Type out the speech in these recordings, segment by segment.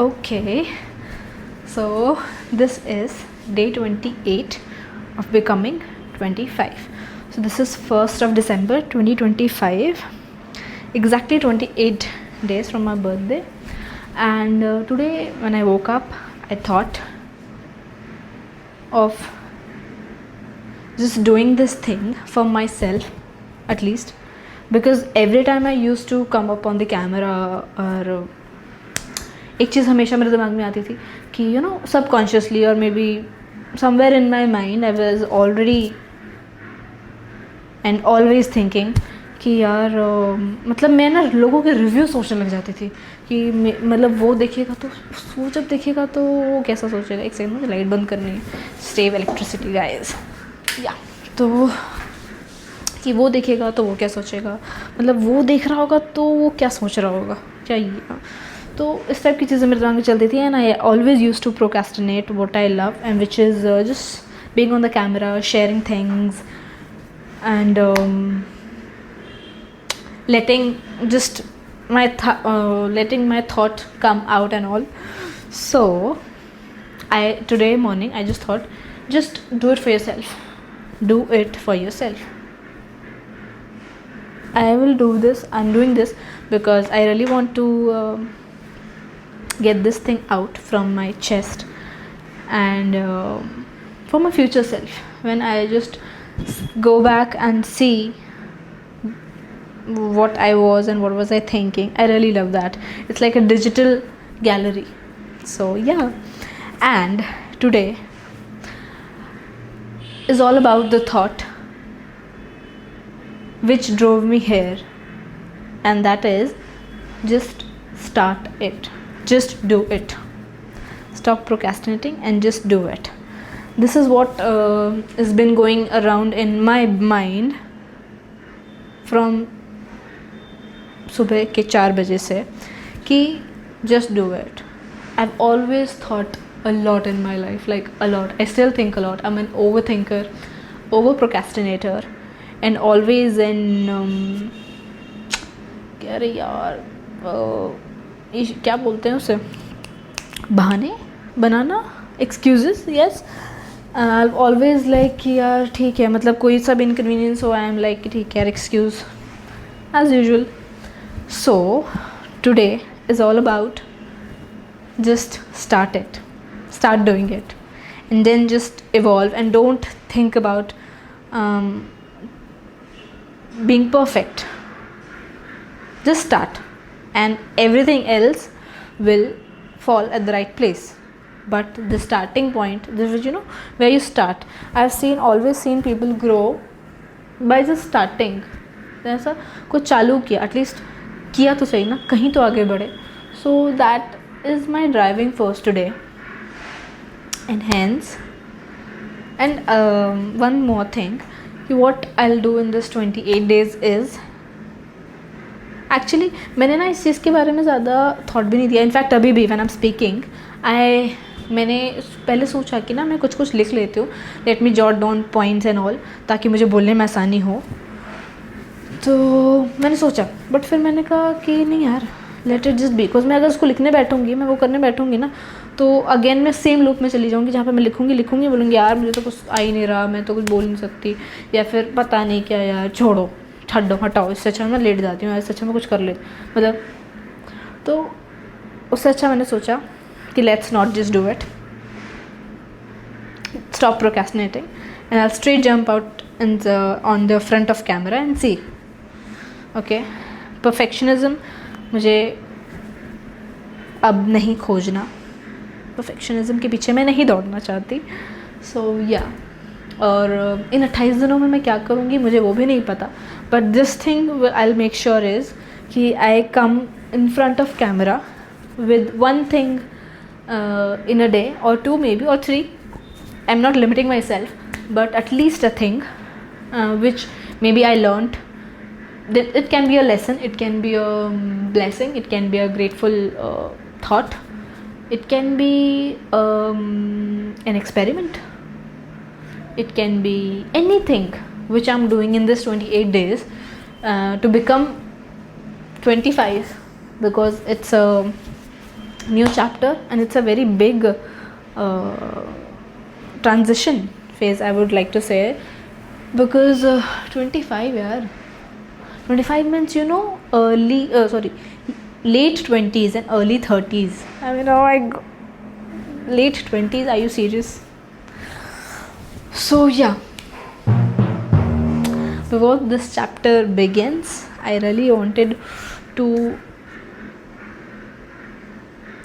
Okay, so this is day 28 of becoming 25. So this is 1st of December 2025, exactly 28 days from my birthday. And today when I woke up, I thought of just doing this thing for myself, at least, because every time I used to come up on the camera, or एक चीज़ हमेशा मेरे दिमाग में आती थी कि you know subconsciously और may be somewhere in my mind I was already and always thinking कि यार मतलब मैं ना लोगों के रिव्यू सोचने लग जाती थी कि मतलब वो देखेगा तो वो जब देखेगा तो वो कैसा सोचेगा. एक सेकंड मुझे लाइट बंद करनी है. Save electricity guys. या तो कि वो देखेगा तो वो क्या सोचेगा, मतलब वो देख रहा होगा तो वो क्या सोच रहा होगा, क्या ये. तो इस टाइप की चीज़ें मेरे दिमाग में चलती थी. And I always use to procrastinate what I love and which is just being on the camera, sharing things and letting my thought come out and all. So today morning I just thought, just do it for yourself. Do it for yourself. I will do this. I'm doing this because I really want to get this thing out from my chest and for my future self. When I just go back and see what I was and what was I thinking, I really love that. It's like a digital gallery. So yeah, and today is all about the thought which drove me here, and that is just start it. Just do it. Stop procrastinating and just do it. This is what has been going around in my mind from सुबह के 4 बजे से कि just do it. I've always thought a lot in my life, like a lot. I still think a lot. I'm an overthinker, over procrastinator, and always in क्या बोलते हैं उसे, बहाने बनाना, excuses. Yes, I always like कि यार ठीक है, मतलब कोई सब इनकन्वीनियंस हो, आई एम लाइक ठीक है यार, excuse as usual. So today is all about just start it, start doing it, and then just evolve and don't think about being perfect. Just start and everything else will fall at the right place. But the starting point, this is, you know, where you start. I've always seen people grow by just starting. ऐसा कुछ चालू किया, at least किया तो सही ना, कहीं तो आगे बढ़े. So that is my driving force today. And hence, and one more thing, what I'll do in this 28 days is, actually मैंने ना इस चीज़ के बारे में ज़्यादा थॉट भी नहीं दिया. इनफैक्ट अभी भी when I'm speaking, मैंने पहले सोचा कि ना मैं कुछ कुछ लिख लेती हूँ, let me jot down points and all, ताकि मुझे बोलने में आसानी हो. तो मैंने सोचा, बट फिर मैंने कहा कि नहीं यार, let it just be. Because मैं अगर उसको लिखने बैठूंगी, मैं वो करने बैठूंगी ना, तो अगेन मैं सेम लूप में चली जाऊंगी, जहाँ पे मैं लिखूंगी बोलूँगी यार मुझे तो कुछ आ ही नहीं रहा, मैं तो कुछ बोल नहीं सकती, या फिर पता नहीं क्या यार, छोड़ो, हटाओ, इससे अच्छा मैं लेट जाती हूँ, इससे अच्छा मैं कुछ कर ले, मतलब. तो उससे अच्छा मैंने सोचा कि let's not just do it, stop procrastinating, and I straight jump out in on the front of camera and see. Okay, perfectionism मुझे अब नहीं खोजना, परफेक्शनिज्म के पीछे मैं नहीं दौड़ना चाहती. सो या, और इन 28 दिनों में मैं क्या करूँगी मुझे वो भी नहीं पता. But this thing I will make sure is कि I come in front of camera with one thing in a day or 2 maybe or 3. I'm not limiting myself, but at least a thing which maybe I learned. It can be a lesson, it can be a blessing, it can be a grateful thought, it can be an experiment, it can be anything which I'm doing in this 28 days to become 25, because it's a new chapter, and it's a very big transition phase, I would like to say, because 25 yaar, 25 means, you know, late 20s and early 30s. I mean, oh my god, late 20s, are you serious? So yeah, before this chapter begins, I really wanted to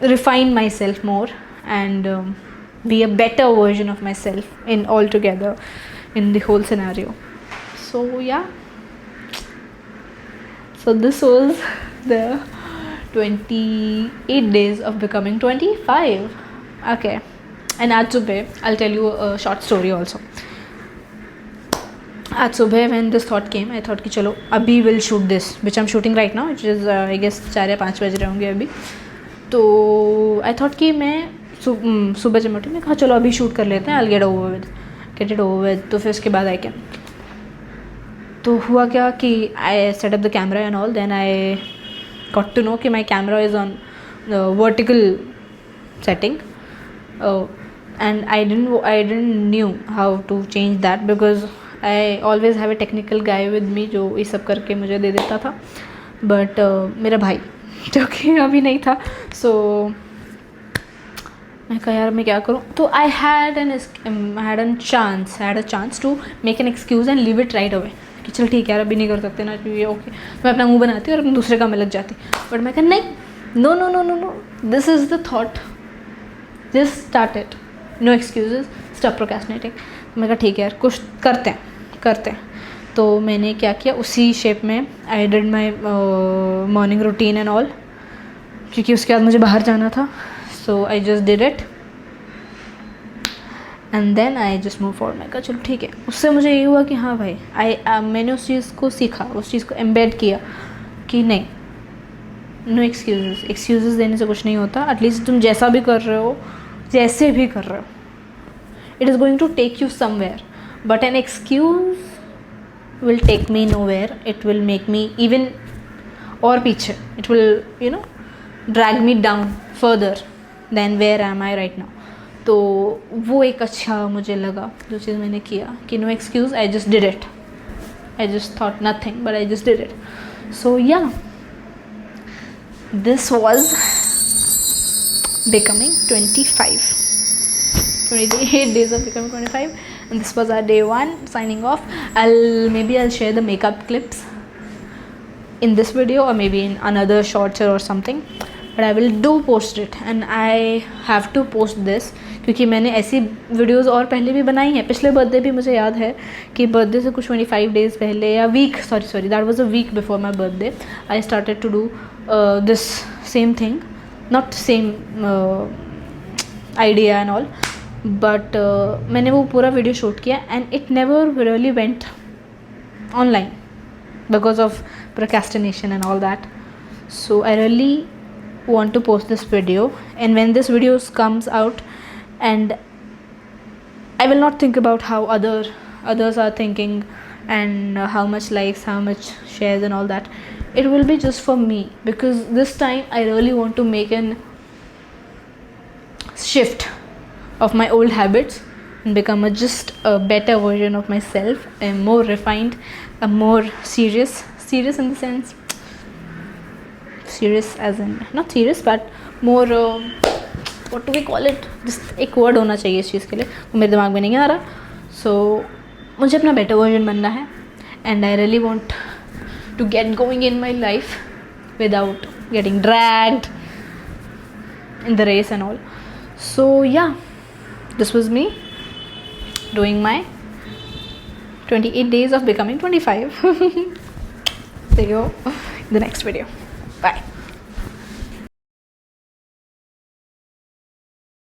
refine myself more and be a better version of myself in altogether in the whole scenario. So yeah, so this was the 28 days of becoming 25. Okay, and आज सुबह, I'll tell you a short story also. आज सुबह when this thought came, I thought कि चलो अभी will shoot this which I'm shooting right now, which is I guess 4 या 5 बज रहे होंगे अभी. तो आई थॉट कि मैं सुबह जब उठी, मैं कहा चलो अभी शूट कर लेते हैं, I'll get it over with, तो फिर उसके बाद आई कैन. तो हुआ क्या कि I set up the camera and all, then I got to know कि my camera is on vertical setting, and I didn't knew how to change that, because I always have a technical guy with me जो ये सब करके मुझे दे देता था. But मेरा भाई जो कि अभी नहीं था, सो मैं कहा यार मैं क्या करूँ. तो I had a chance to make an excuse and leave it right away कि चल ठीक है यार अभी नहीं कर सकते ना, ये ओके. मैं अपना मुंह बनाती और अपने दूसरे काम में लग जाती. बट मैं कहा नहीं, no no no no no, this is the thought, just start it, no excuses, stop procrastinating. मैं कहा ठीक है यार कुछ करते हैं. तो मैंने क्या किया, उसी शेप में I did my morning routine and all, क्योंकि उसके बाद मुझे बाहर जाना था. So I just did it and then I just move forward. मैं कहा चलो ठीक है. उससे मुझे ये हुआ कि हाँ भाई, मैंने उस चीज़ को सीखा, उस चीज़ को एम्बेड किया कि नहीं, नो एक्सक्यूज़ देने से कुछ नहीं होता. एटलीस्ट तुम जैसा भी कर रहे हो, जैसे भी कर रहे हो, it is going to take you somewhere, but an excuse will take me nowhere. It will make me even और पीछे, it will, you know, drag me down further than where am I right now. तो वो एक अच्छा मुझे लगा जो चीज़ मैंने किया कि no excuse, I just did it. I just thought nothing, but I just did it. So yeah, this was becoming 25. 28 days of becoming 25, and this was our day 1. Signing off. I'll share the makeup clips in this video, or maybe in another shorts or something, but I will do post it, and I have to post this क्योंकि मैंने ऐसी videos और पहले भी बनाई हैं. पिछले birthday भी मुझे याद है कि बर्थडे से कुछ 25 डेज़ पहले या week, sorry that was a week before my birthday, I started to do this same thing, not same idea and all, but मैंने वो पूरा वीडियो शूट किया and it never really went online because of procrastination and all that. So I really want to post this video, and when this video comes out, and I will not think about how others are thinking and how much likes, how much shares and all that. It will be just for me, because this time I really want to make an shift of my old habits and become just a better version of myself, a more refined, a more serious in the sense, serious as in not serious but more what do we call it, just एक word होना चाहिए इस चीज़ के लिए, वो मेरे दिमाग में नहीं आ रहा. So मुझे अपना better version बनना है, and I really want to get going in my life without getting dragged in the race and all. So yeah, this was me doing my 28 days of becoming 25. See you in the next video. Bye.